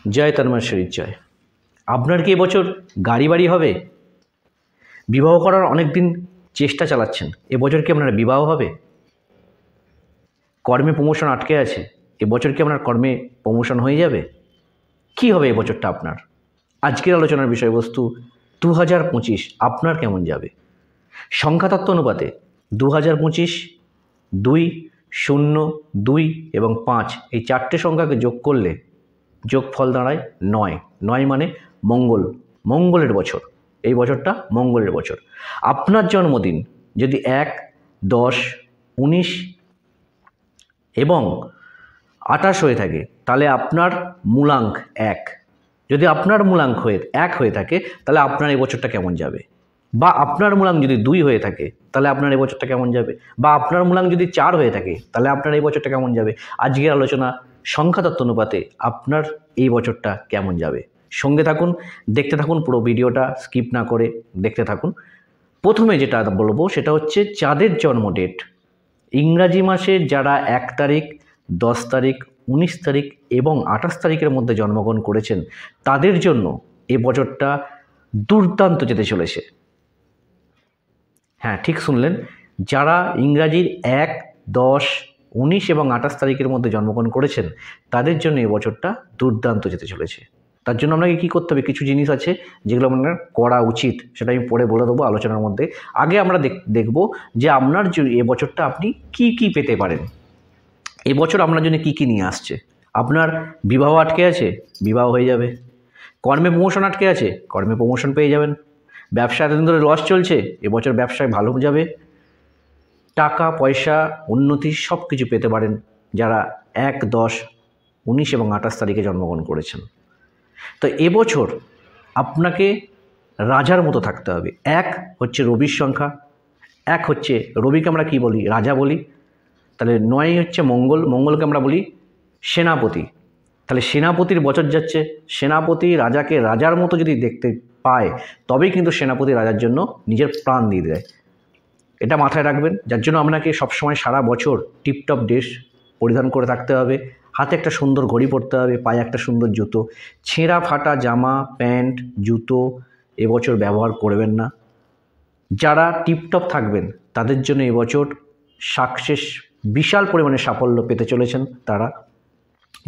জয় তন্ময়েশ্বরীর জয়। আপনার কি এবছর গাড়ি বাড়ি হবে? বিবাহ করার অনেক দিন চেষ্টা চালাচ্ছেন, এবছর কি আপনার বিবাহ হবে? কর্মে প্রমোশন আটকে আছে, এবছর কি আপনার কর্মে প্রমোশন হয়ে যাবে? কি হবে এবছরটা আপনার? আজকের আলোচনার বিষয়বস্তু 2025 আপনার কেমন যাবে? সংখ্যাতত্ত্ব অনুপাতে 2025 2, 0, 2 এবং 5 এই চারটে সংখ্যাকে যোগ করলে যোগফল দাঁড়ায় 9। 9 মানে মঙ্গল, মঙ্গলের বছর। এই বছরটা মঙ্গলের বছর। আপনার জন্মদিন যদি 1, 10, 19 এবং 28 হয়ে থাকে তাহলে আপনার মূলাঙ্ক 1। যদি আপনার মূলাঙ্ক 1 হয়ে থাকে তাহলে আপনার এই বছরটা কেমন যাবে? বা আপনার মূলাঙ্ক যদি 2 হয়ে থাকে তাহলে আপনার এই বছরটা কেমন যাবে? বা আপনার মূলাঙ্ক যদি 4 হয়ে থাকে তাহলে আপনার এই বছরটা কেমন যাবে? আজকের আলোচনা সংখ্যাতত্ত্ব অনুপাতে আপনার এই বছরটা কেমন যাবে। সঙ্গে থাকুন, দেখতে থাকুন, পুরো ভিডিওটা স্কিপ না করে দেখতে থাকুন। প্রথমে যেটা বলবো সেটা হচ্ছে যাদের জন্ম ডেট ইংরাজি মাসের যারা 1 তারিখ, 10 তারিখ, 19 তারিখ এবং 28 তারিখের মধ্যে জন্মগ্রহণ করেছেন তাদের জন্য এ বছরটা দুর্দান্ত যেতে চলেছে। হ্যাঁ, ঠিক শুনলেন, যারা ইংরাজির 1, 10, 19 এবং 28 তারিখের মধ্যে জন্মগ্রহণ করেছেন তাদের জন্য এই বছরটা দুর্দান্ত যেতে চলেছে। তার জন্য আপনাকে কী করতে হবে, কিছু জিনিস আছে যেগুলো আপনার করা উচিত, সেটা আমি পরে বলে দেবো আলোচনার মধ্যে। আগে আমরা দেখব যে আপনার এ বছরটা আপনি কি কি পেতে পারেন। এবছর আপনার জন্য কী কী নিয়ে আসছে। আপনার বিবাহ আটকে আছে, বিবাহ হয়ে যাবে। কর্মে প্রমোশন আটকে আছে, কর্মে প্রমোশন পেয়ে যাবেন। ব্যবসা এতদিন ধরে লস চলছে, এবছর ব্যবসায় ভালো যাবে। টাকা পয়সা উন্নতি সব কিছু পেতে পারেন যারা 1, 10, 19 এবং 28 তারিখে জন্মগ্রহণ করেছেন। তো এবছর আপনাকে রাজার মতো থাকতে হবে। 1 হচ্ছে রবির সংখ্যা, 1 হচ্ছে রবিকে আমরা কি বলি, রাজা বলি। তাহলে 9 হচ্ছে মঙ্গল, মঙ্গলকে আমরা বলি সেনাপতি। তাহলে সেনাপতির বছর যাচ্ছে, সেনাপতি রাজাকে রাজার মতো যদি দেখতে পায় তবেই কিন্তু সেনাপতি রাজার জন্য নিজের প্রাণ দিয়ে দেয়। এটা মাথায় রাখবেন। যার জন্য আপনাকে সবসময় সারা বছর টিপটপ ড্রেস পরিধান করে থাকতে হবে, হাতে একটা সুন্দর ঘড়ি পরতে হবে, পায়ে একটা সুন্দর জুতো। ছেঁড়া ফাটা জামা প্যান্ট জুতো এবছর ব্যবহার করবেন না। যারা টিপটপ থাকবেন তাদের জন্য এবছর সাকসেস, বিশাল পরিমাণে সাফল্য পেতে চলেছেন তারা।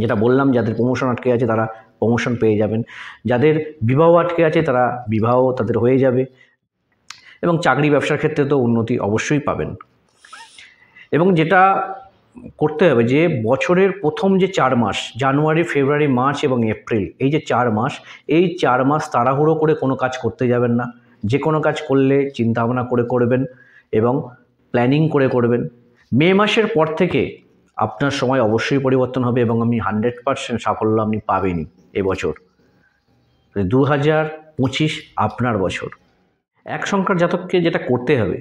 যেটা বললাম, যাদের প্রমোশন আটকে আছে তারা প্রমোশন পেয়ে যাবেন, যাদের বিবাহ আটকে আছে তারা বিবাহ তাদের হয়ে যাবে, এবং চাকরি ব্যবসার ক্ষেত্রে তো উন্নতি অবশ্যই পাবেন। এবং যেটা করতে হবে যে বছরের প্রথম যে 4 মাস জানুয়ারি, ফেব্রুয়ারি, মার্চ এবং এপ্রিল, এই যে 4 মাস, এই 4 মাস তাড়াহুড়ো করে কোনো কাজ করতে যাবেন না। যে কোনো কাজ করলে চিন্তাভাবনা করে করবেন এবং প্ল্যানিং করে করবেন। মে মাসের পর থেকে আপনার সময় অবশ্যই পরিবর্তন হবে এবং আমি 100% সাফল্য আপনি পাবেনই এবছর। 2025 আপনার বছর। 1 সংখ্যার জাতককে যেটা করতে হবে,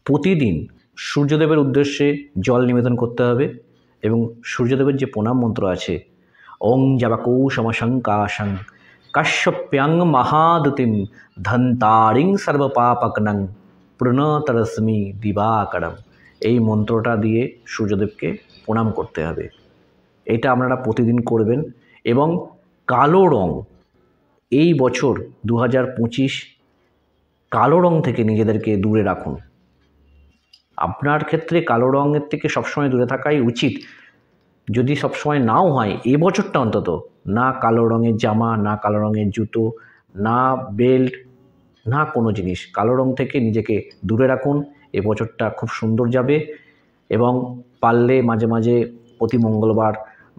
প্রতিদিন সূর্যদেবের উদ্দেশ্যে জল নিবেদন করতে হবে এবং সূর্যদেবের যে প্রণাম মন্ত্র আছে, ওং জাবাকৌশমশঙ্কাশং কাশ্যপ্যাং মহাদুতিম ধন্তারিং সর্বপাপকনং প্রণতরশ্মি দিবাকরম, এই মন্ত্রটা দিয়ে সূর্যদেবকে প্রণাম করতে হবে। এটা আপনারা প্রতিদিন করবেন। এবং কালো রং, এই বছর 2025 কালো রং থেকে নিজেদেরকে দূরে রাখুন। আপনার ক্ষেত্রে কালো রঙের থেকে সবসময় দূরে থাকাই উচিত। যদি সবসময় নাও হয়, এ বছরটা অন্তত না কালো রঙের জামা, না কালো রঙের জুতো, না বেল্ট, না কোনো জিনিস। কালো রং থেকে নিজেকে দূরে রাখুন, এ বছরটা খুব সুন্দর যাবে। এবং পারলে মাঝে মাঝে প্রতি মঙ্গলবার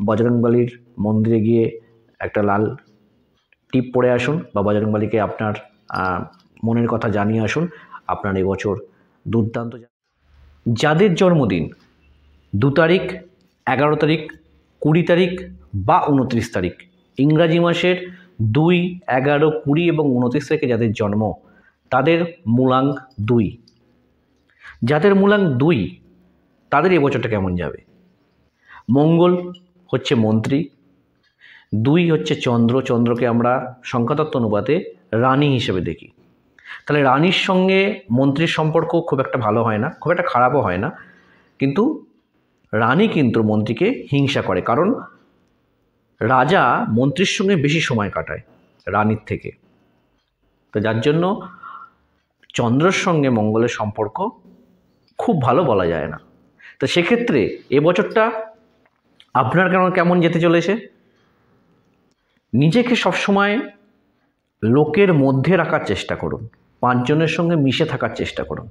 বজরংবলীর মন্দিরে গিয়ে একটা লাল টিপ পরে আসুন বা বজরংবলীকে আপনার মনের কথা জানিয়ে আসুন। আপনার এবছর দুর্দান্ত। যাদের জন্মদিন 2 তারিখ, 11 তারিখ, 20 তারিখ বা 29 তারিখ, ইংরাজি মাসের 2, 11, 20 এবং 29 তারিখে যাদের জন্ম তাদের মূলাঙ্ক 2। যাদের মূলাঙ্ক 2 তাদের এবছরটা কেমন যাবে। মঙ্গল হচ্ছে মন্ত্রী, 2 হচ্ছে চন্দ্র, চন্দ্রকে আমরা সংখ্যাতত্ত্ব অনুপাতে রানী হিসেবে দেখি। তাহলে রানীর সঙ্গে মন্ত্রীর সম্পর্ক খুব একটা ভালো হয় না, খুব একটা খারাপও হয় না, কিন্তু রানী কিন্তু মন্ত্রীকে হিংসা করে। কারণ রাজা মন্ত্রীর সঙ্গে বেশি সময় কাটায় রানীর থেকে, তো যার জন্য চন্দ্রের সঙ্গে মঙ্গলের সম্পর্ক খুব ভালো বলা যায় না। তো সেক্ষেত্রে এবছরটা আপনার কেমন যেতে চলেছে? নিজেকে সবসময় লোকের মধ্যে রাখার চেষ্টা করুন, 5 জনের সঙ্গে মিশে থাকার চেষ্টা করুন।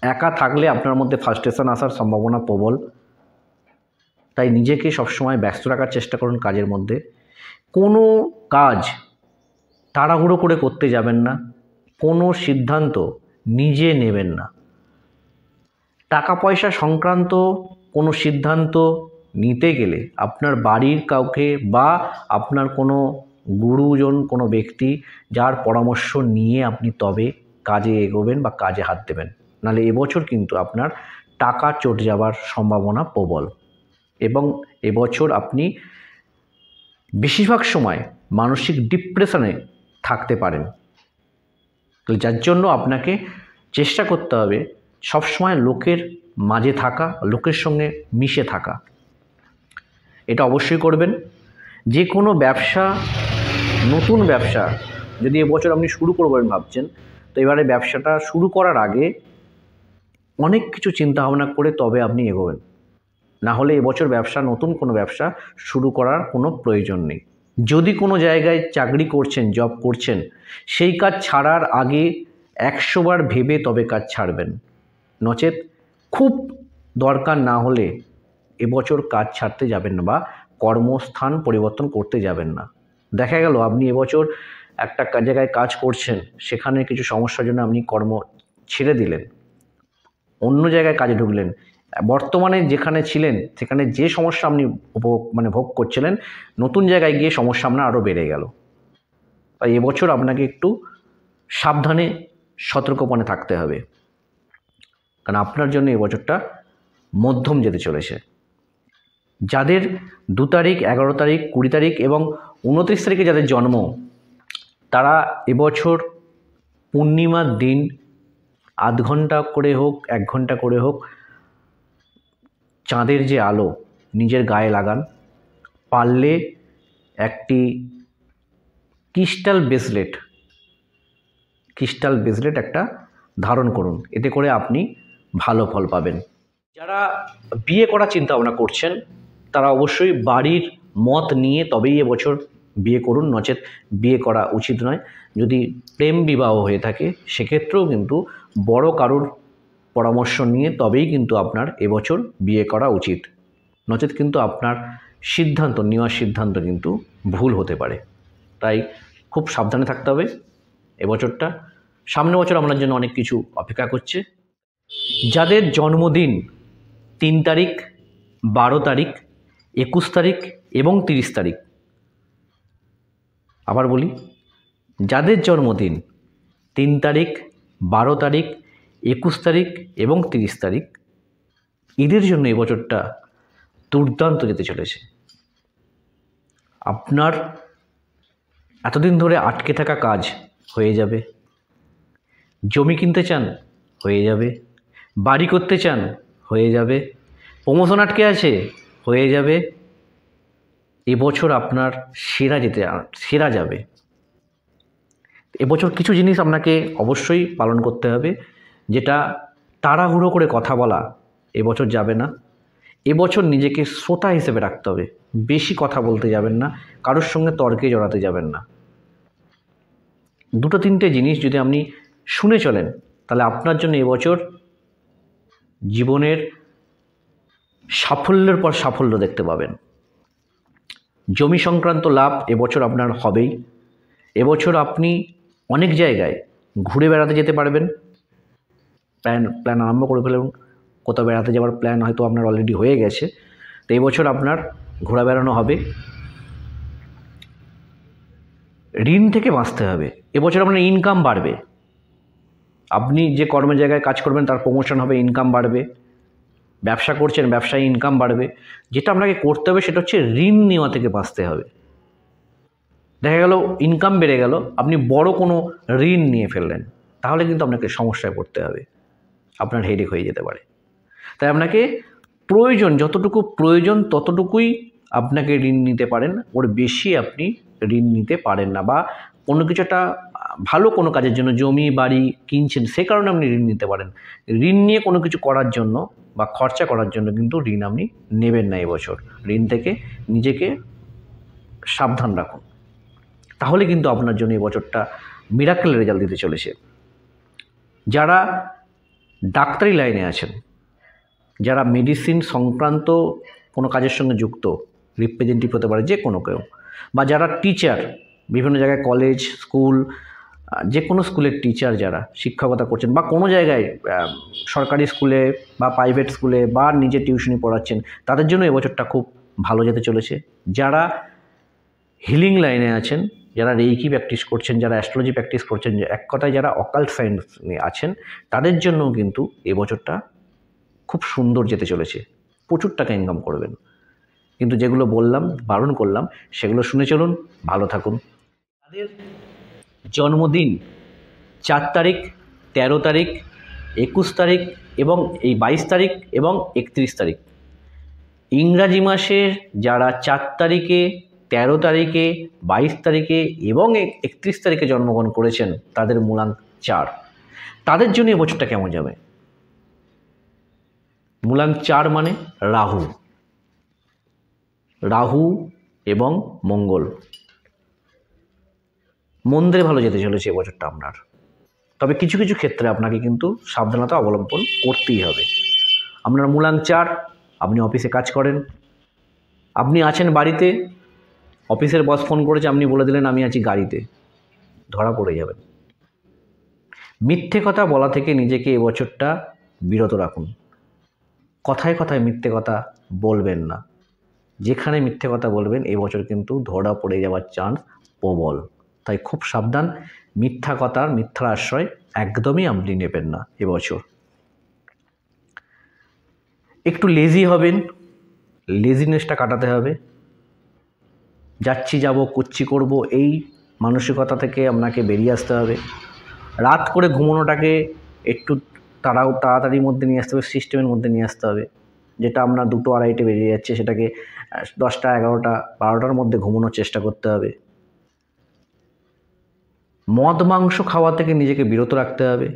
একা থাকলে আপনার মধ্যে ফ্রাস্ট্রেশন আসার সম্ভাবনা প্রবল, তাই নিজেকে সবসময় ব্যস্ত রাখার চেষ্টা করুন কাজের মধ্যে। কোনো কাজ তাড়াহুড়ো করে করতে যাবেন না, কোনো সিদ্ধান্ত নিজে নেবেন না। টাকা পয়সা সংক্রান্ত কোনো সিদ্ধান্ত নিতে গেলে আপনার বাড়ির কাউকে বা আপনার কোনো গুরুজন, কোনো ব্যক্তি যার পরামর্শ নিয়ে আপনি তবে কাজে এগোবেন বা কাজে হাত দেবেন, নাহলে এবছর কিন্তু আপনার টাকা চটে যাওয়ার সম্ভাবনা প্রবল। এবং এবছর আপনি বেশিরভাগ সময় মানসিক ডিপ্রেশনে থাকতে পারেন। তো যার জন্য আপনাকে চেষ্টা করতে হবে সবসময় লোকের মাঝে থাকা, লোকের সঙ্গে মিশে থাকা। এটা অবশ্যই করবেন। যে কোনো ব্যবসা, নতুন ব্যবসা যদি এবছর আপনি শুরু করবেন ভাবছেন, তো এবারে ব্যবসাটা শুরু করার আগে অনেক কিছু চিন্তা ভাবনা করে তবে আপনি এগোবেন, না হলে এবছর নতুন কোনো ব্যবসা শুরু করার কোনো প্রয়োজন নেই। যদি কোনো জায়গায় চাকরি করছেন, জব করছেন, সেই কাজ ছাড়ার আগে 100 বার ভেবে তবে কাজ ছাড়বেন, নচেত খুব দরকার না হলে এবছর কাজ ছাড়তে যাবেন না বা কর্মস্থান পরিবর্তন করতে যাবেন না। দেখা গেল আপনি এবছর একটা জায়গায় কাজ করছেন, সেখানে কিছু সমস্যার জন্য আপনি কর্ম ছেড়ে দিলেন, অন্য জায়গায় কাজে ঢুকলেন, বর্তমানে যেখানে ছিলেন সেখানে যে সমস্যা আপনি ভোগ করছিলেন, নতুন জায়গায় গিয়ে সমস্যা আপনার আরও বেড়ে গেল। তাই এবছর আপনাকে একটু সাবধানে, সতর্কপণে থাকতে হবে, কারণ আপনার জন্য এবছরটা মধ্যম যেতে চলেছে। যাদের 2 তারিখ, 11 তারিখ, 20 তারিখ এবং 29 তারিখে যাদের জন্ম, তারা এবছর পূর্ণিমার দিন আধ ঘন্টা করে হোক, 1 ঘন্টা করে হোক, চাঁদের যে আলো নিজের গায়ে লাগান। পারলে একটি ক্রিস্টাল ব্রেসলেট একটা ধারণ করুন, এতে করে আপনি ভালো ফল পাবেন। যারা বিয়ে করার চিন্তা ভাবনা করছেন, তারা অবশ্যই বাড়ির মত নিয়ে তবেই এবছর বিয়ে করুন, নচেত বিয়ে করা উচিত নয়। যদি প্রেম বিবাহ হয়ে থাকে সেক্ষেত্রেও কিন্তু বড় কারোর পরামর্শ নিয়ে তবেই কিন্তু আপনার এবছর বিয়ে করা উচিত, নচেত কিন্তু আপনার নেওয়ার সিদ্ধান্ত কিন্তু ভুল হতে পারে। তাই খুব সাবধানে থাকতে হবে এবছরটা। সামনের বছর আপনার জন্য অনেক কিছু অপেক্ষা করছে। যাদের জন্মদিন 3 তারিখ, 12 তারিখ, 21 তারিখ এবং 30 তারিখ, আবার বলি, যাদের জন্মদিন 3 তারিখ, 12 তারিখ, 21 তারিখ এবং 30 তারিখ, এদের জন্য এবছরটা দুর্দান্ত যেতে চলেছে। আপনার এতদিন ধরে আটকে থাকা কাজ হয়ে যাবে, জমি কিনতে চান হয়ে যাবে, বাড়ি করতে চান হয়ে যাবে, প্রমোশন আটকে আছে হয়ে যাবে। এবছর আপনার সেরা যাবে। এবছর কিছু জিনিস আপনাকে অবশ্যই পালন করতে হবে, যেটা তাড়াহুড়ো করে কথা বলা এবছর যাবে না। এবছর নিজেকে শ্রোতা হিসেবে রাখতে হবে, বেশি কথা বলতে যাবেন না, কারোর সঙ্গে তর্কে জড়াতে যাবেন না। 2-3টে জিনিস যদি আপনি শুনে চলেন, তাহলে আপনার জন্য এবছর জীবনের সাফল্যের পর সাফল্য দেখতে পাবেন। জমি সংক্রান্ত লাভ এবছর আপনার হবেই। এবছর আপনি অনেক জায়গায় ঘুরে বেড়াতে যেতে পারবেন। প্ল্যান আরম্ভ করে ফেলুন, কোথাও বেড়াতে যাওয়ার প্ল্যান হয়তো আপনার অলরেডি হয়ে গেছে, তো এবছর আপনার ঘোরা বেড়ানো হবে। ঋণ থেকে বাঁচতে হবে, এবছর আপনার ইনকাম বাড়বে। আপনি যে কর্ম জায়গায় কাজ করবেন তার প্রমোশন হবে, ইনকাম বাড়বে। ব্যবসা করছেন, ব্যবসায় ইনকাম বাড়বে। যেটা আপনাকে করতে হবে সেটা হচ্ছে ঋণ নেওয়া থেকে বাঁচতে হবে। দেখা গেল ইনকাম বেড়ে গেল, আপনি বড় কোনো ঋণ নিয়ে ফেললেন, তাহলে কিন্তু আপনাকে সমস্যায় পড়তে হবে, আপনার হেডেক হয়ে যেতে পারে। তাই আপনাকে যতটুকু প্রয়োজন ততটুকুই আপনাকে ঋণ নিতে পারেন, ওর বেশি আপনি ঋণ নিতে পারেন না, বা কোনো কিছু একটা ভালো কোনো কাজের জন্য জমি বাড়ি কিনছেন সে কারণে আপনি ঋণ নিতে পারেন। ঋণ নিয়ে কোনো কিছু করার জন্য বা খরচা করার জন্য কিন্তু ঋণ আপনি নেবেন না এবছর। ঋণ থেকে নিজেকে সাবধান রাখুন, তাহলে কিন্তু আপনার জন্য এই বছরটা মিরাকেল রেজাল্ট দিতে চলেছে। যারা ডাক্তারি লাইনে আছেন, যারা মেডিসিন সংক্রান্ত কোনো কাজের সঙ্গে যুক্ত, রিপ্রেজেন্টেটিভ হতে পারে যে কোনো কেউ, বা যারা টিচার, বিভিন্ন জায়গায় কলেজ স্কুল, যে কোনো স্কুলের টিচার যারা শিক্ষকতা করছেন, বা কোনো জায়গায় সরকারি স্কুলে বা প্রাইভেট স্কুলে বা নিজে টিউশনি পড়াচ্ছেন, তাদের জন্য এবছরটা খুব ভালো যেতে চলেছে। যারা হিলিং লাইনে আছেন, যারা রেইকি প্র্যাকটিস করছেন, যারা অ্যাস্ট্রোলজি প্র্যাকটিস করছেন, এক কথায় যারা অকাল্ট সায়েন্স নিয়ে আছেন, তাদের জন্যও কিন্তু এবছরটা খুব সুন্দর যেতে চলেছে। প্রচুর টাকা ইনকাম করবেন। কিন্তু যেগুলো বললাম, বারণ করলাম, সেগুলো শুনে চলুন, ভালো থাকুন। তাদের জন্মদিন 4 তারিখ, 13 তারিখ, 21 তারিখ এবং এই 22 তারিখ এবং 31 তারিখ, ইংরাজি মাসের যারা 4 তারিখে, 13 তারিখে, 22 তারিখে এবং 31 তারিখে জন্মগ্রহণ করেছেন, তাদের মূলাঙ্ক 4। তাদের জন্য এবছরটা কেমন যাবে? মূলাঙ্ক 4 মানে রাহু এবং মঙ্গল, মন্দের ভালো যেতে চলেছে এবছরটা আপনার। তবে কিছু কিছু ক্ষেত্রে আপনাকে কিন্তু সাবধানতা অবলম্বন করতেই হবে। আপনার মূলাঙ্ক 4, আপনি অফিসে কাজ করেন, আপনি আছেন বাড়িতে, অফিসের বস ফোন করেছে, আপনি বলে দিলেন আমি আছি গাড়িতে, ধরা পড়ে যাবেন। মিথ্যে কথা বলা থেকে নিজেকে এবছরটা বিরত রাখুন। কথায় কথায় মিথ্যে কথা বলবেন না। যেখানে মিথ্যে কথা বলবেন এবছর কিন্তু ধরা পড়ে যাওয়ার চান্স প্রবল। তাই খুব সাবধান, মিথ্যা কথার মিথ্যার আশ্রয় একদমই আপনি নেবেন না এবছর। একটু লেজি হবেন, লেজিনেসটা কাটাতে হবে। যাচ্ছি যাব করছি করব এই মানসিকতা থেকে আপনাকে বেরিয়ে আসতে হবে। রাত করে ঘুমানোটাকে একটু তাড়াতাড়ির মধ্যে নিয়ে আসতে হবে, সিস্টেমের মধ্যে নিয়ে আসতে হবে। যেটা আপনার 2টো 2:30 বেরিয়ে যাচ্ছে, সেটাকে 10টা 11টা 12টার মধ্যে ঘুমানোর চেষ্টা করতে হবে। মদ মাংস খাওয়া থেকে নিজেকে বিরত রাখতে হবে,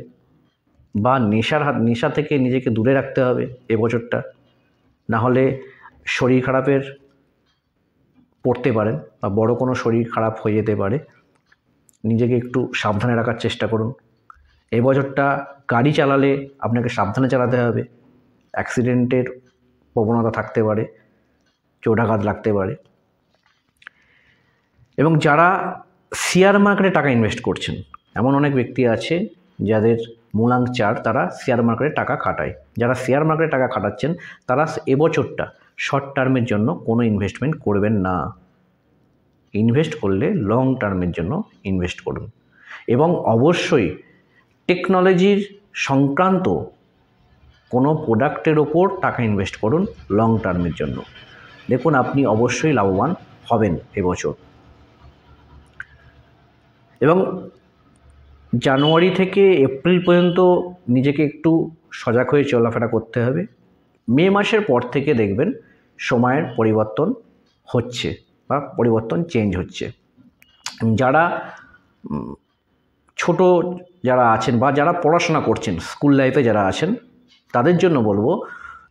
বা নেশা থেকে নিজেকে দূরে রাখতে হবে এবছরটা। না হলে শরীর খারাপের পড়তে পারেন, বা বড় কোনো শরীর খারাপ হয়ে যেতে পারে। নিজেকে একটু সাবধানে রাখার চেষ্টা করুন। এবছরটা গাড়ি চালালে আপনাকে সাবধানে চালাতে হবে। অ্যাক্সিডেন্টের প্রবণতা থাকতে পারে, চোটাঘাত লাগতে পারে। এবং যারা শেয়ার মার্কেটে টাকা ইনভেস্ট করছেন, এমন অনেক ব্যক্তি আছে যাদের মূলাঙ্ক 4, তারা শেয়ার মার্কেটে টাকা খাটায়। যারা শেয়ার মার্কেটে টাকা খাটাচ্ছেন, তারা এবছরটা শর্ট টার্মের জন্য কোনো ইনভেস্টমেন্ট করবেন না। ইনভেস্ট করলে লং টার্মের জন্য ইনভেস্ট করুন। এবং অবশ্যই টেকনোলজির সংক্রান্ত কোনো প্রোডাক্টের ওপর টাকা ইনভেস্ট করুন লং টার্মের জন্য। দেখুন আপনি অবশ্যই লাভবান হবেন এবছর। এবং জানুয়ারি থেকে এপ্রিল পর্যন্ত নিজেকে একটু সজাগ হয়ে চলাফেরা করতে হবে। মে মাসের পর থেকে দেখবেন সময়ের পরিবর্তন হচ্ছে বা পরিবর্তন চেঞ্জ হচ্ছে। যারা ছোট যারা আছেন বা যারা পড়াশোনা করছেন, স্কুল লাইফে যারা আছেন, তাদের জন্য বলবো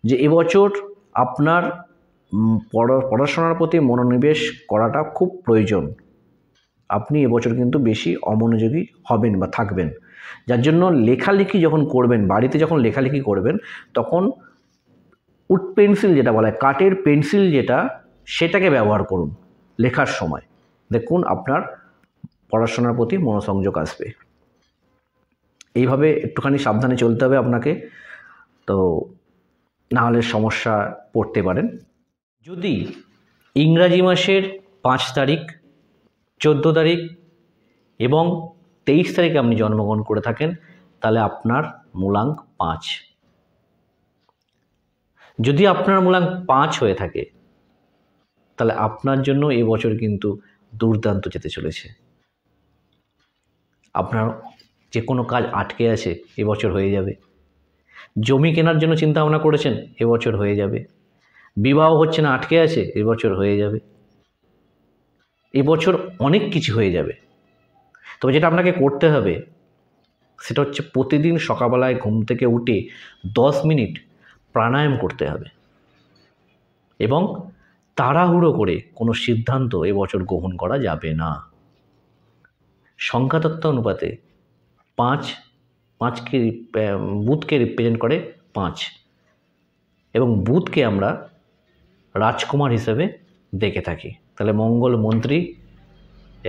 যে এবছর আপনার পড়াশোনার প্রতি মনোনিবেশ করাটা খুব প্রয়োজন। আপনি এবছর কিন্তু বেশি অমনোযোগী হবেন বা থাকবেন, যার জন্য লেখালেখি যখন করবেন, বাড়িতে যখন লেখালেখি করবেন, তখন উড পেন্সিল যেটা বলা হয়, কাঠের পেন্সিল যেটা, সেটাকে ব্যবহার করুন লেখার সময়। দেখুন আপনার পড়াশোনার প্রতি মনোসংযোগ আসবে। এইভাবে একটুখানি সাবধানে চলতে হবে আপনাকে, তো না হলে সমস্যা পড়তে পারেন। যদি ইংরাজি মাসের 5 তারিখ, 14 তারিখ এবং 23 তারিখে আপনি জন্মগ্রহণ করে থাকেন, তাহলে আপনার মূলাঙ্ক 5। যদি আপনার মূলাঙ্ক 5 হয়ে থাকে, তাহলে আপনার জন্য এবছর কিন্তু দুর্দান্ত যেতে চলেছে। আপনার যে কোনো কাজ আটকে আছে এবছর হয়ে যাবে। জমি কেনার জন্য চিন্তা ভাবনা করেছেন, এবছর হয়ে যাবে। বিবাহ হচ্ছে না, আটকে আছে, এবছর হয়ে যাবে। এবছর অনেক কিছু হয়ে যাবে। তবে যেটা আপনাকে করতে হবে সেটা হচ্ছে প্রতিদিন সকালবেলায় ঘুম থেকে উঠে 10 মিনিট প্রাণায়াম করতে হবে এবং তাড়াহুড়ো করে কোনো সিদ্ধান্ত এবছর গ্রহণ করা যাবে না। সংখ্যাতত্ত্ব অনুপাতে 5কে বুধকে রিপ্রেজেন্ট করে 5 এবং বুধকে আমরা রাজকুমার হিসেবে দেখে থাকি। তাহলে মঙ্গল মন্ত্রী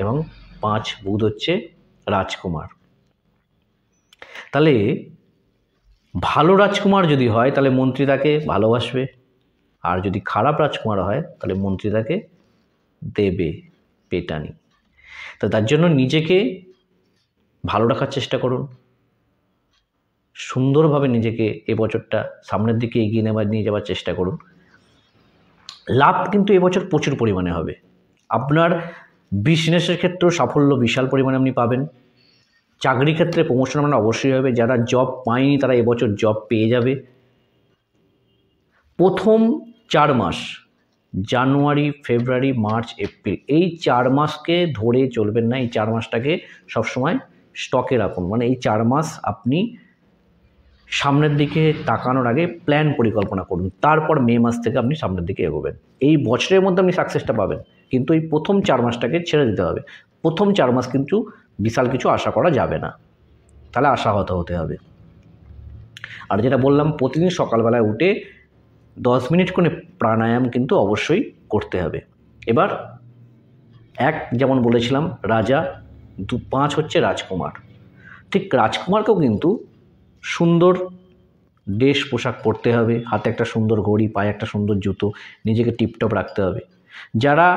এবং 5 বুধ হচ্ছে রাজকুমার। তাহলে ভালো রাজকুমার যদি হয় তাহলে মন্ত্রী তাকে ভালোবাসবে, আর যদি খারাপ রাজকুমার হয় তাহলে মন্ত্রী তাকে দেবে পেটানি। তো তার জন্য নিজেকে ভালো রাখার চেষ্টা করুন, সুন্দরভাবে নিজেকে এবছরটা সামনের দিকে এগিয়ে নিয়ে যাওয়ার চেষ্টা করুন। লাভ কিন্তু এবছর প্রচুর পরিমাণে হবে। আপনার বিজনেসের ক্ষেত্রেও সাফল্য বিশাল পরিমাণে আপনি পাবেন। চাকরি ক্ষেত্রে প্রমোশন আপনার অবশ্যই হবে। যারা জব পায়নি তারা এবছর জব পেয়ে যাবে। প্রথম 4 মাস জানুয়ারি, ফেব্রুয়ারি, মার্চ, এপ্রিল, এই 4 মাসকে ধরে চলবেন না। এই 4 মাসটাকে সবসময় স্টকে রাখুন। মানে এই 4 মাস আপনি সামনের দিকে তাকানোর আগে প্ল্যান পরিকল্পনা করুন, তারপর মে মাস থেকে আপনি সামনের দিকে এগোবেন। এই বছরের মধ্যে আপনি সাকসেসটা পাবেন, কিন্তু এই প্রথম 4 মাসটাকে ছেড়ে দিতে হবে। প্রথম 4 মাস কিন্তু বিশাল কিছু আশা করা যাবে না, তাহলে আশাহত হতে হবে। আর যেটা বললাম, প্রতিদিন সকালবেলায় উঠে 10 মিনিট করে প্রাণায়াম কিন্তু অবশ্যই করতে হবে। এবার 1 যেমন বলেছিলাম রাজা, 5 হচ্ছে রাজকুমার। ঠিক রাজকুমারকেও কিন্তু সুন্দর ড্রেস পোশাক পরতে হবে, হাতে একটা সুন্দর ঘড়ি, পায়ে একটা সুন্দর জুতো, নিজেকে টিপটপ রাখতে হবে। যারা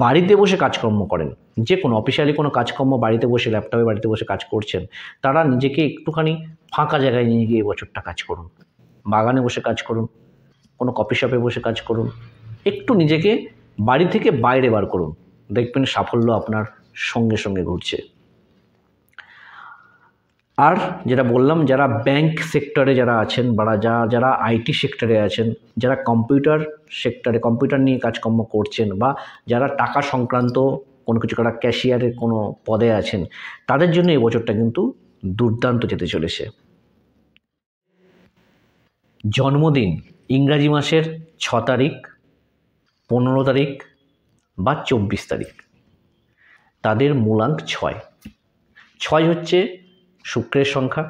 বাড়িতে বসে কাজকর্ম করেন, যে কোনো অফিসিয়ালি কোনো কাজকর্ম বাড়িতে বসে ল্যাপটপে বাড়িতে বসে কাজ করছেন, তারা নিজেকে একটুখানি ফাঁকা জায়গায় নিয়ে গিয়ে এবছরটা কাজ করুন। বাগানে বসে কাজ করুন, কোনো কফি শপে বসে কাজ করুন, একটু নিজেকে বাড়ি থেকে বাইরে বার করুন, দেখবেন সাফল্য আপনার সঙ্গে সঙ্গে ঘুরছে। আর যেটা বললাম, যারা ব্যাংক সেক্টরে যারা আছেন বা যারা আইটি সেক্টরে আছেন, যারা কম্পিউটার সেক্টরে কম্পিউটার নিয়ে কাজকর্ম করছেন, বা যারা টাকা সংক্রান্ত কোনো কিছু করা ক্যাশিয়ারের কোনো পদে আছেন, তাদের জন্য এই বছরটা কিন্তু দুর্দান্ত যেতে চলেছে। জন্মদিন ইংরাজি মাসের 6 তারিখ, 15 তারিখ বা 24 তারিখ, তাদের মূলাঙ্ক 6। 6 হচ্ছে শুক্রের সংখ্যা,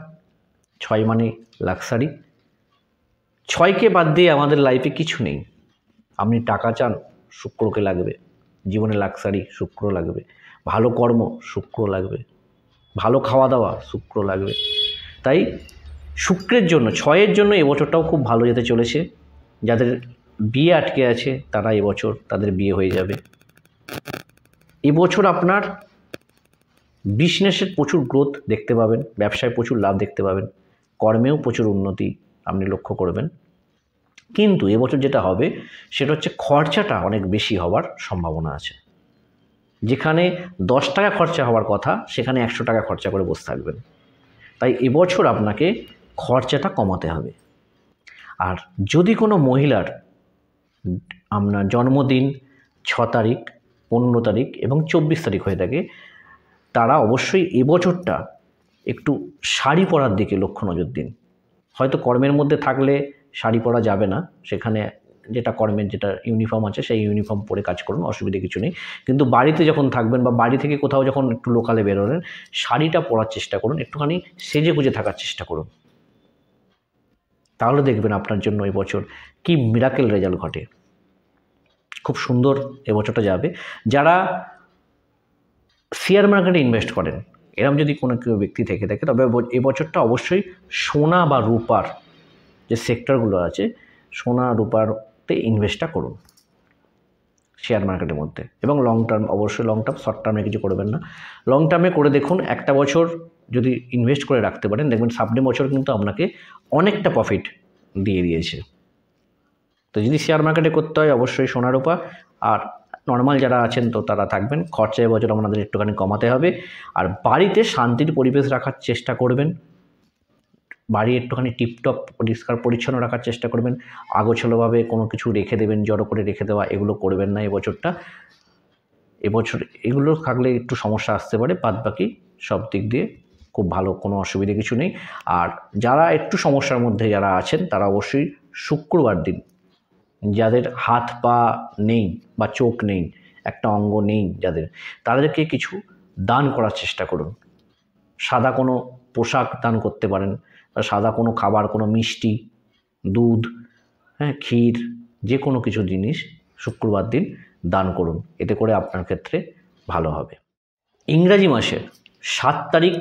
6 মানে লাক্সারি। 6কে বাদ দিয়ে আমাদের লাইফে কিছু নেই। আপনি টাকা চান, শুক্রকে লাগবে। জীবনে লাক্সারি, শুক্র লাগবে। ভালো কর্ম, শুক্র লাগবে। ভালো খাওয়া দাওয়া, শুক্র লাগবে। তাই শুক্রের জন্য, 6-এর জন্য এবছরটাও খুব ভালো যেতে চলেছে। যাদের বিয়ে আটকে আছে তারা এবছর তাদের বিয়ে হয়ে যাবে। এবছর আপনার বিজনেসের প্রচুর গ্রোথ দেখতে পাবেন, ব্যবসায় প্রচুর লাভ দেখতে পাবেন, কর্মেও প্রচুর উন্নতি আপনি লক্ষ্য করবেন। কিন্তু এবছর যেটা হবে সেটা হচ্ছে খরচাটা অনেক বেশি হওয়ার সম্ভাবনা আছে। যেখানে 10 টাকা খরচা হওয়ার কথা সেখানে 100 টাকা খরচা করে বসে থাকবেন। তাই এবছর আপনাকে খরচাটা কমাতে হবে। আর যদি কোনো মহিলার আপনার জন্মদিন 6 তারিখ, 15 তারিখ এবং 24 তারিখ হয়ে থাকে, তারা অবশ্যই এবছরটা একটু শাড়ি পরার দিকে লক্ষ্য নজর দিন। হয়তো কর্মের মধ্যে থাকলে শাড়ি পরা যাবে না, সেখানে যেটা কর্মের যেটা ইউনিফর্ম আছে সেই ইউনিফর্ম পরে কাজ করুন, অসুবিধা কিছু নেই। কিন্তু বাড়িতে যখন থাকবেন বা বাড়ি থেকে কোথাও যখন একটু লোকালে বেরোলেন, শাড়িটা পরার চেষ্টা করুন, একটুখানি সেজে গুজে থাকার চেষ্টা করুন। তাহলে দেখবেন আপনার জন্য এবছর কি মিরাকেল রেজাল্ট ঘটে। খুব সুন্দর এবছরটা যাবে। যারা শেয়ার মার্কেটে ইনভেস্ট করেন, এরকম যদি কোনো কেউ ব্যক্তি থেকে থাকে, তবে এবছরটা অবশ্যই সোনা বা রূপার যে সেক্টরগুলো আছে, সোনা রূপারতে ইনভেস্টটা করুন শেয়ার মার্কেটের মধ্যে। এবং লং টার্ম, অবশ্যই লং টার্ম, শর্ট টার্মে কিছু করবেন না। লং টার্মে করে দেখুন, একটা বছর যদি ইনভেস্ট করে রাখতে পারেন, দেখবেন সামনের বছর কিন্তু আপনাকে অনেকটা প্রফিট দিয়ে দিয়েছে। তো যদি শেয়ার মার্কেটে করতে হয় অবশ্যই সোনা রূপা। আর নর্মাল যারা আছেন তো তারা থাকবেন, খরচা এবছর আপনাদের একটুখানি কমাতে হবে। আর বাড়িতে শান্তির পরিবেশ রাখার চেষ্টা করবেন। বাড়ি একটুখানি টিপটপ পরিষ্কার পরিচ্ছন্ন রাখার চেষ্টা করবেন। আগোছালোভাবে কোনো কিছু রেখে দেবেন, জড়ো করে রেখে দেওয়া, এগুলো করবেন না এবছরটা। এবছর এগুলো থাকলে একটু সমস্যা আসতে পারে, বাদবাকি সব দিক দিয়ে খুব ভালো, কোনো অসুবিধে কিছু নেই। আর যারা একটু সমস্যার মধ্যে যারা আছেন তারা অবশ্যই শুক্রবার দিন, যাদের হাত পা নেই বা চোখ নেই, একটা অঙ্গ নেই যাদের, তাদেরকে কিছু দান করার চেষ্টা করুন। সাদা কোনো পোশাক দান করতে পারেন, বা সাদা কোনো খাবার, কোনো মিষ্টি, দুধ, ক্ষীর, যে কোনো কিছু জিনিস শুক্রবার দিন দান করুন। এতে করে আপনার ক্ষেত্রে ভালো হবে। ইংরাজি মাসের 7 তারিখ,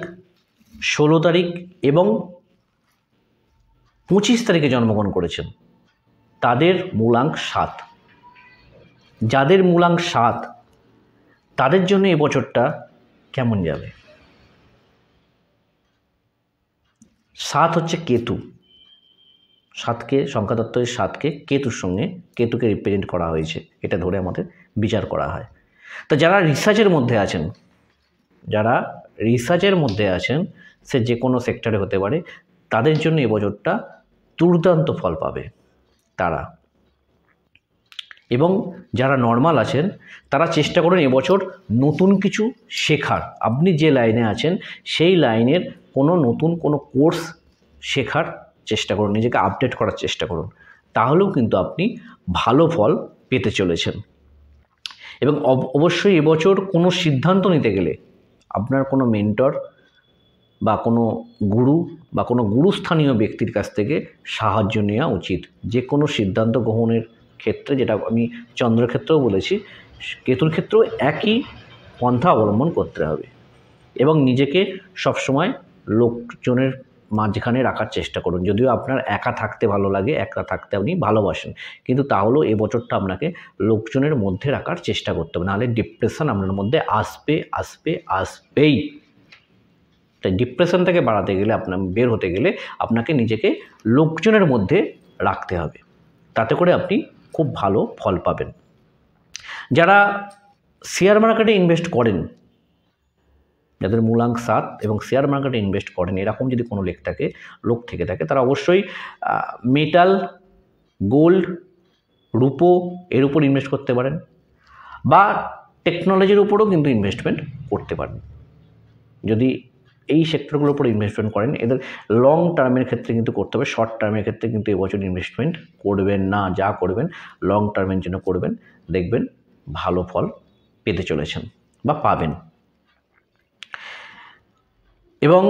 16 তারিখ এবং 25 তারিখে জন্মগ্রহণ করেছেন তাদের মূলাঙ্ক 7। যাদের মূলাঙ্ক 7 তাদের জন্য এবছরটা কেমন যাবে? 7 হচ্ছে কেতু। 7কে সংখ্যাতত্ত্বের 7কে কেতুর সঙ্গে, কেতুকে রিপ্রেজেন্ট করা হয়েছে, এটা ধরে আমাদের বিচার করা হয়। তো যারা রিসার্চের মধ্যে আছেন, সে যে কোনো সেক্টরে হতে পারে, তাদের জন্য এবছরটা দুর্দান্ত ফল পাবে তারা। এবং যারা নর্মাল আছেন তারা চেষ্টা করুন এবছর নতুন কিছু শেখার। আপনি যে লাইনে আছেন সেই লাইনের নতুন কোনো কোর্স শেখার চেষ্টা করুন, নিজেকে আপডেট করার চেষ্টা করুন, তাহলেও কিন্তু আপনি ভালো ফল পেতে চলেছেন। এবং অবশ্যই এবছর কোনো সিদ্ধান্ত নিতে গেলে আপনার কোনো মেন্টর বা কোনো গুরু বা কোনো গুরুস্থানীয় ব্যক্তির কাছ থেকে সাহায্য নেওয়া উচিত। যে কোনো সিদ্ধান্ত গ্রহণের ক্ষেত্রে, যেটা আমি চন্দ্রের ক্ষেত্রেও বলেছি, কেতুর ক্ষেত্রেও একই পন্থা অবলম্বন করতে হবে। এবং নিজেকে সবসময় লোকজনের মাঝখানে রাখার চেষ্টা করুন। যদিও আপনার একা থাকতে ভালো লাগে, একা থাকতে আপনি ভালোবাসেন, কিন্তু তাহলেও এবছরটা আপনাকে লোকজনের মধ্যে রাখার চেষ্টা করতে হবে, নাহলে ডিপ্রেশন আপনার মধ্যে আসবেই। তাই ডিপ্রেশন থেকে বের হতে গেলে আপনাকে নিজেকে লোকজনের মধ্যে রাখতে হবে, তাতে করে আপনি খুব ভালো ফল পাবেন। যারা শেয়ার মার্কেটে ইনভেস্ট করেন, যাদের মূলাঙ্ক 7 এবং শেয়ার মার্কেটে ইনভেস্ট করেন, এরকম যদি কোনো লোক থেকে থাকে, তারা অবশ্যই মেটাল, গোল্ড, রূপো এর উপর ইনভেস্ট করতে পারেন, বা টেকনোলজির উপরও কিন্তু ইনভেস্টমেন্ট করতে পারেন। যদি এই সেক্টরগুলোর উপর ইনভেস্টমেন্ট করেন, এদের লং টার্মের ক্ষেত্রে কিন্তু করতে হবে, শর্ট টার্মের ক্ষেত্রে কিন্তু এবছর ইনভেস্টমেন্ট করবেন না। যা করবেন লং টার্মের জন্য করবেন, দেখবেন ভালো ফল পেতে চলেছেন বা পাবেন। এবং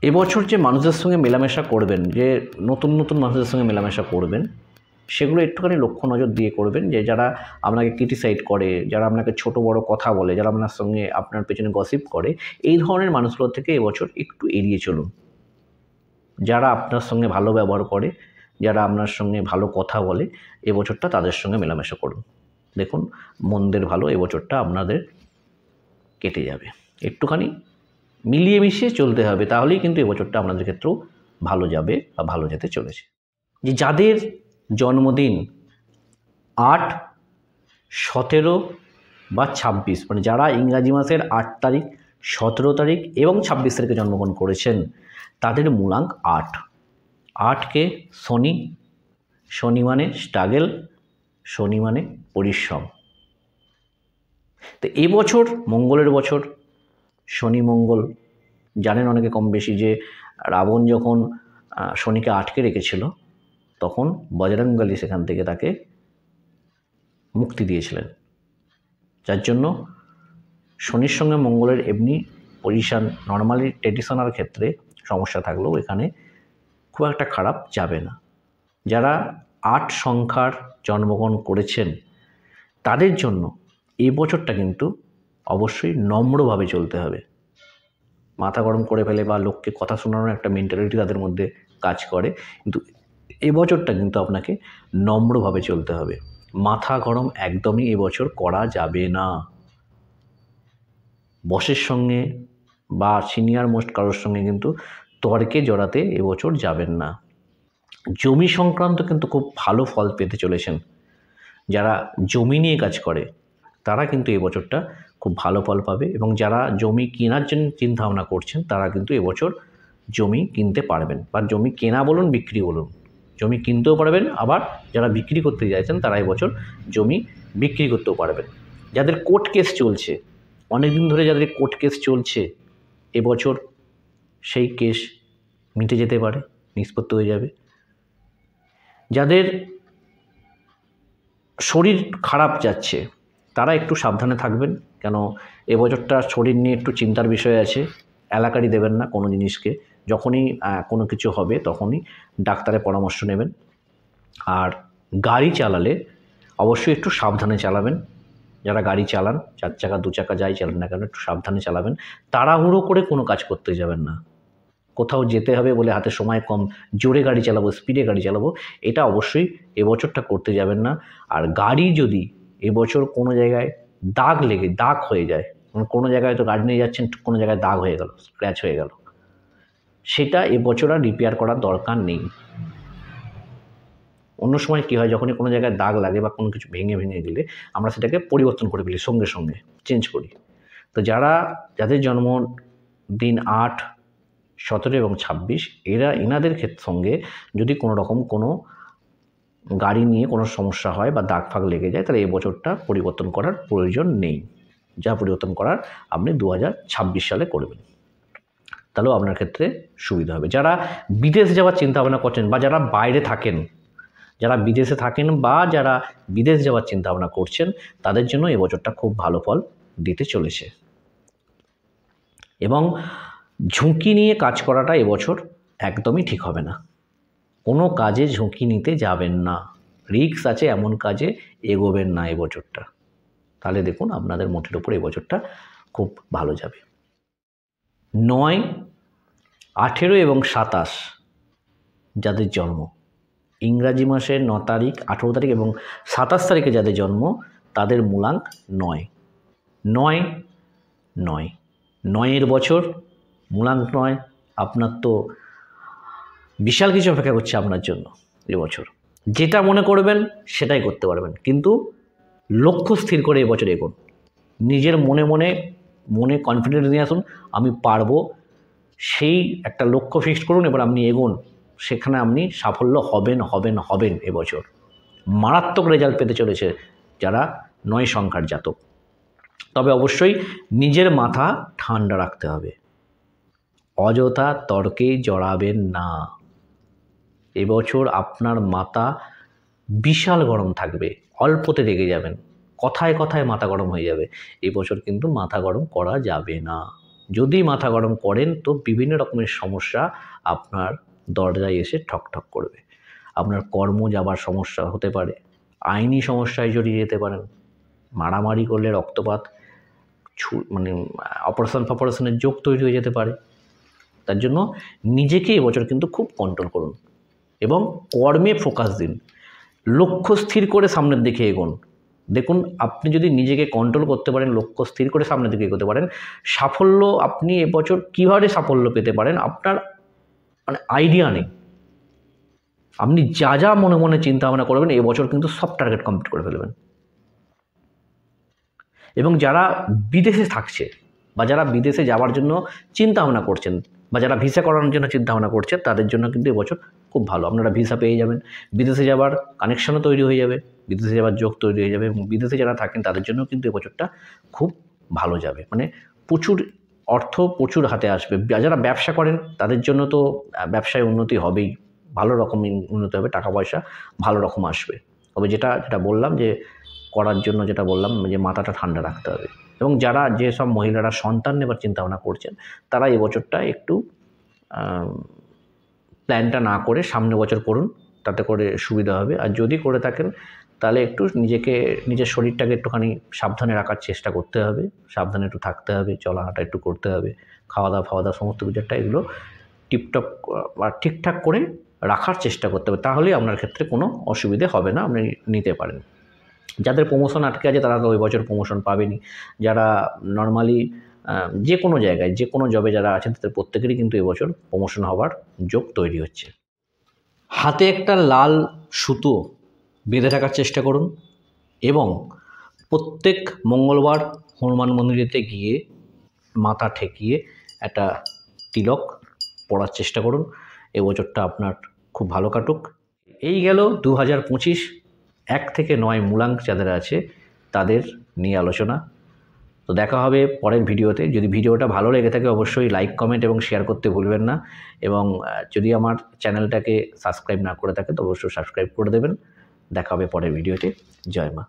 এবছর যে মানুষদের সঙ্গে মেলামেশা করবেন, যে নতুন মানুষদের সঙ্গে মেলামেশা করবেন, সেগুলো একটুখানি লক্ষ্য নজর দিয়ে করবেন। যে যারা আপনাকে ক্রিটিসাইড করে, যারা আপনাকে ছোট বড় কথা বলে, যারা আপনার পেছনে গসিপ করে, এই ধরনের মানুষগুলো থেকে এবছর একটু এড়িয়ে চলুন। যারা আপনার সঙ্গে ভালো ব্যবহার করে, যারা আপনার সঙ্গে ভালো কথা বলে, এবছরটা তাদের সঙ্গে মেলামেশা করুন। দেখুন মন্দের ভালো এবছরটা আপনাদের কেটে যাবে। একটুখানি মিলিয়ে মিশিয়ে চলতে হবে, তাহলেই কিন্তু এবছরটা আপনাদের ক্ষেত্রেও ভালো যাবে বা ভালো যেতে চলেছে। যে যাদের জন্মদিন 8, 17 বা 26, মানে যারা ইংরাজি মাসের 8 তারিখ, 17 তারিখ এবং 26 তারিখে জন্মগ্রহণ করেছেন, তাদের মূলাঙ্ক 8। 8কে শনি মানে স্ট্রাগল, শনি মানে পরিশ্রম। তো এবছর মঙ্গলের বছর, শনি মঙ্গল, জানেন অনেকে কম বেশি যে রাবণ যখন শনিকে আটকে রেখেছিল, তখন বজরংবলী সেখান থেকে তাকে মুক্তি দিয়েছিলেন। যার জন্য শনির সঙ্গে মঙ্গলের এমনি পজিশান নর্মালি ট্রেডিশনাল ক্ষেত্রে সমস্যা থাকলেও এখানে খুব একটা খারাপ যাবে না। যারা 8 সংখ্যার জন্মগ্রহণ করেছেন, তাদের জন্য এই বছরটা কিন্তু অবশ্যই নম্রভাবে চলতে হবে। মাথা গরম করে ফেলে বা লোককে কথা শোনানোর একটা মেন্টালিটি তাদের মধ্যে কাজ করে, কিন্তু এবছরটা কিন্তু আপনাকে নম্রভাবে চলতে হবে। মাথা গরম একদমই এবছর করা যাবে না। বসের সঙ্গে বা সিনিয়র মোস্ট কারোর সঙ্গে কিন্তু তর্কে জড়াতে এবছর যাবেন না। জমি সংক্রান্ত কিন্তু খুব ভালো ফল পেতে চলেছেন। যারা জমি নিয়ে কাজ করে তারা কিন্তু এবছরটা খুব ভালো ফল পাবে, এবং যারা জমি কেনার জন্য চিন্তাভাবনা করছেন তারা কিন্তু এবছর জমি কিনতে পারবেন, বা জমি কেনা বলুন বিক্রি বলুন, জমি কিনতেও পারবেন, আবার যারা বিক্রি করতে চাইছেন তারা এবছর জমি বিক্রি করতেও পারবেন। যাদের কোর্ট কেস চলছে, অনেক দিন ধরে যাদের কোর্ট কেস চলছে, এবছর সেই কেস মিটে যেতে পারে, নিষ্পত্তি হয়ে যাবে। যাদের শরীর খারাপ যাচ্ছে তারা একটু সাবধানে থাকবেন, কেন এবছরটা শরীর নিয়ে একটু চিন্তার বিষয় আছে। এলাকারই দেবেন না কোনো জিনিসকে, যখনই কোনো কিছু হবে তখনই ডাক্তারের পরামর্শ নেবেন। আর গাড়ি চালালে অবশ্যই একটু সাবধানে চালাবেন। যারা গাড়ি চালান, 4 চাকা 2 চাকা যাই চালান না কেন, একটু সাবধানে চালাবেন। তাড়াহুড়ো করে কোনো কাজ করতে যাবেন না। কোথাও যেতে হবে বলে হাতে সময় কম, জোরে গাড়ি চালাবো, স্পিডে গাড়ি চালাবো, এটা অবশ্যই এবছরটা করতে যাবেন না। আর গাড়ি যদি এবছর কোনো জায়গায় দাগ হয়ে যায়, কোনো জায়গায় হয়তো গাড়ি নিয়ে যাচ্ছেন, কোনো জায়গায় দাগ হয়ে গেল, স্ক্র্যাচ হয়ে গেল, সেটা এবছর আর রিপেয়ার করার দরকার নেই। অন্য সময় কী হয়, যখনই কোনো জায়গায় দাগ লাগে বা কোনো কিছু ভেঙে গেলে আমরা সেটাকে পরিবর্তন করে ফেলি, সঙ্গে সঙ্গে চেঞ্জ করি। তো যাদের জন্মদিন 8, 17 এবং 26, এনাদের সঙ্গে যদি কোনো রকম কোনো গাড়ি নিয়ে কোনো সমস্যা হয় বা দাগ ফাগ লেগে যায়, তাহলে এই বছরটা পরিবর্তন করার প্রয়োজন নেই। যা পরিবর্তন করার আপনি 2026 সালে করবেন, তাহলেও আপনার ক্ষেত্রে সুবিধা হবে। যারা বিদেশ যাওয়ার চিন্তাভাবনা করছেন, বা যারা বাইরে থাকেন, যারা বিদেশে থাকেন বা যারা বিদেশ যাওয়ার চিন্তাভাবনা করছেন, তাদের জন্য এই বছরটা খুব ভালো ফল দিতে চলেছে। এবং ঝুঁকি নিয়ে কাজ করাটা এবছর একদমই ঠিক হবে না। কোনো কাজে ঝুঁকি নিতে যাবেন না, রিস্ক আছে এমন কাজে এগোবেন না এবছরটা। তাহলে দেখুন আপনাদের মোটের উপর এবছরটা খুব ভালো যাবে। 9, 18 এবং 27 যাদের জন্ম, ইংরাজি মাসের 9 তারিখ, 18 তারিখ এবং 27 তারিখে যাদের জন্ম, তাদের মূলাঙ্ক 9। 9, 9, 9-এর বছর, মূলাঙ্ক 9। আপনার তো বিশাল কিছু অপেক্ষা করছে আপনার জন্য এবছর। যেটা মনে করবেন সেটাই করতে পারবেন, কিন্তু লক্ষ্য স্থির করে এবছর এগোন। নিজের মনে কনফিডেন্স নিয়ে আসুন, আমি পারবো, সেই একটা লক্ষ্য ফিক্সড করুন, এবার আপনি এগোন, সেখানে আপনি সাফল্য হবেন এবছর। মারাত্মক রেজাল্ট পেতে চলেছে যারা 9 সংখ্যার জাতক। তবে অবশ্যই নিজের মাথা ঠান্ডা রাখতে হবে, অযথা তর্কে জড়াবেন না। এবছর আপনার মাথা বিশাল গরম থাকবে, অল্পতে রেগে যাবেন, কথায় কথায় মাথা গরম হয়ে যাবে। এবছর কিন্তু মাথা গরম করা যাবে না। যদি মাথা গরম করেন তো বিভিন্ন রকমের সমস্যা আপনার দরজায় এসে ঠকঠক করবে। আপনার কর্ম যাবার সমস্যা হতে পারে, আইনি সমস্যায় জড়িয়ে যেতে পারেন, মারামারি করলে রক্তপাত, অপারেশনের যোগ তৈরি হয়ে যেতে পারে। তার জন্য নিজেকে এবছর কিন্তু খুব কন্ট্রোল করুন এবং কর্মে ফোকাস দিন, লক্ষ্য স্থির করে সামনের দিকে এগোন। দেখুন, আপনি যদি নিজেকে কন্ট্রোল করতে পারেন, লক্ষ্য স্থির করে সামনের দিকে এগোতে পারেন, সাফল্য আপনি এবছর কীভাবে সাফল্য পেতে পারেন আপনার আইডিয়া নেই। আপনি যা মনে চিন্তা ভাবনা করবেন এবছর কিন্তু সব টার্গেট কমপ্লিট করে ফেলবেন। এবং যারা বিদেশে থাকছে বা যারা বিদেশে যাওয়ার জন্য চিন্তা ভাবনা করছেন বা যারা ভিসা করানোর জন্য চিন্তা ভাবনা করছে, তাদের জন্য কিন্তু এবছর খুব ভালো। আপনারা ভিসা পেয়ে যাবেন, বিদেশে যাওয়ার কানেকশনও তৈরি হয়ে যাবে, বিদেশে যাওয়ার যোগ তৈরি হয়ে যাবে, এবং বিদেশে যারা থাকেন তাদের জন্য কিন্তু এবছরটা খুব ভালো যাবে। প্রচুর অর্থ প্রচুর হাতে আসবে। যারা ব্যবসা করেন তাদের জন্য তো ব্যবসায় উন্নতি হবেই, ভালো রকম উন্নতি হবে, টাকা পয়সা ভালো রকম আসবে। তবে যেটা বললাম যে করার জন্য, যেটা বললাম যে মাথাটা ঠান্ডা রাখতে হবে। এবং যেসব মহিলারা সন্তান নেবার চিন্তাভাবনা করছেন, তারা এবছরটা একটু প্ল্যানটা না করে সামনে বছর করুন, তাতে করে সুবিধা হবে। আর যদি করে থাকেন তাহলে একটু নিজের শরীরটাকে একটুখানি সাবধানে রাখার চেষ্টা করতে হবে, সাবধানে একটু থাকতে হবে, চলাহাঁটা একটু করতে হবে, খাওয়া দাওয়া সমস্ত কিছুটা এগুলো টিপটপ বা ঠিকঠাক করে রাখার চেষ্টা করতে হবে। তাহলেই আপনার ক্ষেত্রে কোনো অসুবিধে হবে না, আপনি নিতে পারেন। যাদের প্রমোশন আটকে আছে তারা তো ওই বছর প্রমোশন পাবেনই। যারা নর্মালি যে কোনো জায়গায় যে কোনো জবে যারা আছেন তাদের প্রত্যেকেরই কিন্তু এবছর প্রমোশন হওয়ার যোগ তৈরি হচ্ছে। হাতে একটা লাল সুতো বেঁধে রাখার চেষ্টা করুন এবং প্রত্যেক মঙ্গলবার হনুমান মন্দিরেতে গিয়ে মাথা ঠেকিয়ে একটা তিলক পড়ার চেষ্টা করুন। এই বছরটা আপনার খুব ভালো কাটুক। এই গেল 2025 1 থেকে 9 মূলাঙ্ক যাদের আছে তাদের নিয়ে আলোচনা। তো দেখা হবে পরের ভিডিওতে। যদি ভিডিওটা ভালো লেগে থাকে অবশ্যই লাইক, কমেন্ট এবং শেয়ার করতে ভুলবেন না। এবং যদি আমার চ্যানেলটাকে সাবস্ক্রাইব না করে থাকে তো অবশ্যই সাবস্ক্রাইব করে দেবেন। দেখা হবে পরের ভিডিওতে। জয় মা।